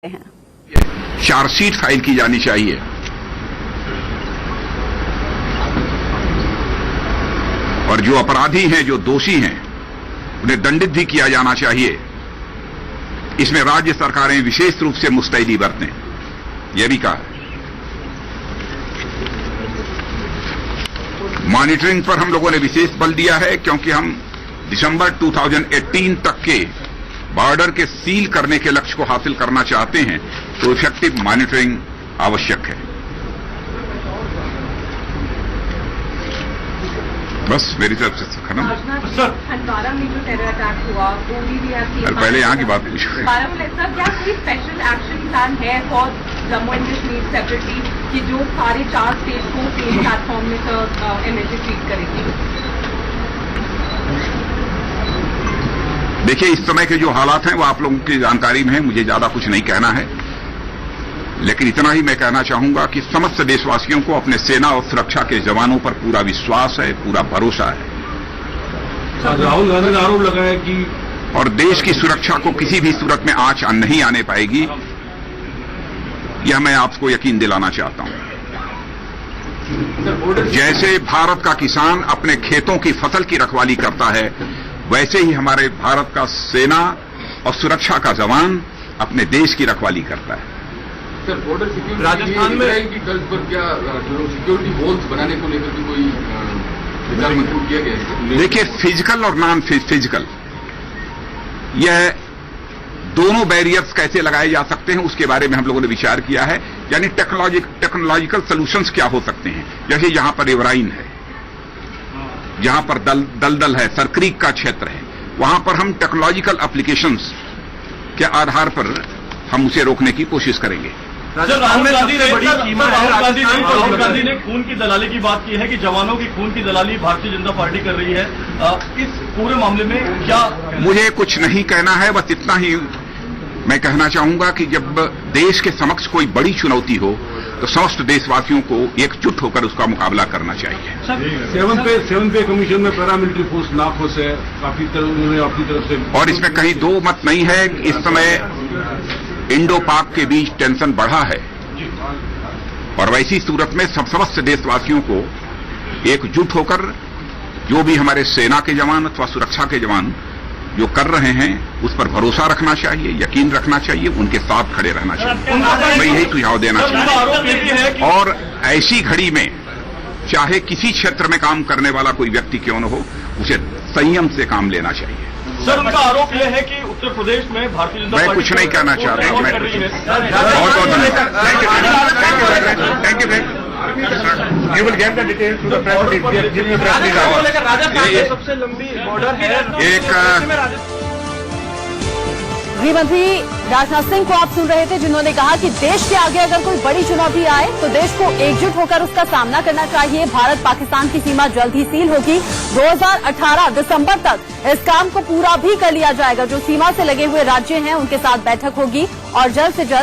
हैं। Chargesheet file की जानी चाहिए और जो अपराधी हैं, जो दोषी हैं, उन्हें दंडित भी किया जाना चाहिए। इसमें राज्य सरकारें विशेष रूप से मुस्तैदी बरतें, यह भी कहा। मॉनिटरिंग पर हम लोगों ने विशेष बल दिया है क्योंकि हम दिसंबर 2018 तक के बॉर्डर के सील करने के लक्ष्य को हासिल करना चाहते हैं, तो इफेक्टिव मॉनिटरिंग आवश्यक है। बस मेरी तरफ से खत्म। हंदवाड़ा में जो टेरर अटैक हुआ वो भी पहले यहाँ की बात पूछो। सर, क्या कोई स्पेशल एक्शन प्लान है for Jammu and Kashmir separately कि जो सारे 4 स्टेट को सेम प्लेटफॉर्म में सर एमएलए ट्रीट करेगी? देखिए, इस समय के जो हालात हैं वो आप लोगों की जानकारी में है, मुझे ज्यादा कुछ नहीं कहना है, लेकिन इतना ही मैं कहना चाहूंगा कि समस्त देशवासियों को अपने सेना और सुरक्षा के जवानों पर पूरा विश्वास है, पूरा भरोसा है। राहुल गांधी ने आरोप लगाया कि और देश की सुरक्षा को किसी भी सूरत में आंच नहीं आने पाएगी, यह मैं आपको यकीन दिलाना चाहता हूं। जैसे भारत का किसान अपने खेतों की फसल की रखवाली करता है, वैसे ही हमारे भारत का सेना और सुरक्षा का जवान अपने देश की रखवाली करता है। सर, बॉर्डर सिक्योरिटी राजस्थान में की कर्ज पर क्या सिक्योरिटी वॉल्स बनाने को लेकर के कोई विचार मंजूर किया गया है? देखिए, फिजिकल और नॉन फिजिकल, यह दोनों बैरियर्स कैसे लगाए जा सकते हैं उसके बारे में हम लोगों ने विचार किया है। यानी टेक्नोलॉजिकल सॉल्यूशंस क्या हो सकते हैं। जैसे यहां पर रिवराइन है, जहां पर दलदल है, सरक्रीक का क्षेत्र है, वहां पर हम टेक्नोलॉजिकल एप्लीकेशंस के आधार पर हम उसे रोकने की कोशिश करेंगे। राहुल गांधी ने खून की दलाली की बात की है कि जवानों की खून की दलाली भारतीय जनता पार्टी कर रही है। इस पूरे मामले में क्या? मुझे कुछ नहीं कहना है, बस इतना ही मैं कहना चाहूंगा कि जब देश के समक्ष कोई बड़ी चुनौती हो तो समस्त देशवासियों को एकजुट होकर उसका मुकाबला करना चाहिए। 7 पे कमीशन में पैरामिलिट्री फोर्स नाखुश है, काफी अपनी तरफ से, और इसमें कहीं दो मत नहीं है। इस समय इंडो पाक के बीच टेंशन बढ़ा है और वैसी सूरत में समस्त देशवासियों को एकजुट होकर जो भी हमारे सेना के जवान अथवा सुरक्षा के जवान जो कर रहे हैं उस पर भरोसा रखना चाहिए, यकीन रखना चाहिए, उनके साथ खड़े रहना चाहिए। मैं यही सुझाव देना चाहिए। और ऐसी घड़ी में चाहे किसी क्षेत्र में काम करने वाला कोई व्यक्ति क्यों न हो, उसे संयम से काम लेना चाहिए। सर, उनका आरोप यह है कि उत्तर प्रदेश में भारतीय जनता पार्टी, मैं कुछ नहीं कहना चाह रहा हूं। Thank you. You will get the details to the press. Rajasthan सबसे लंबी बॉर्डर है। गृह मंत्री राजनाथ सिंह को आप सुन रहे थे, जिन्होंने कहा कि देश के आगे अगर कोई बड़ी चुनौती आए तो देश को एकजुट होकर उसका सामना करना चाहिए। भारत पाकिस्तान की सीमा जल्द ही सील होगी। 2018 दिसंबर तक इस काम को पूरा भी कर लिया जाएगा। जो सीमा से लगे हुए राज्य हैं उनके साथ बैठक होगी और जल्द से जल्द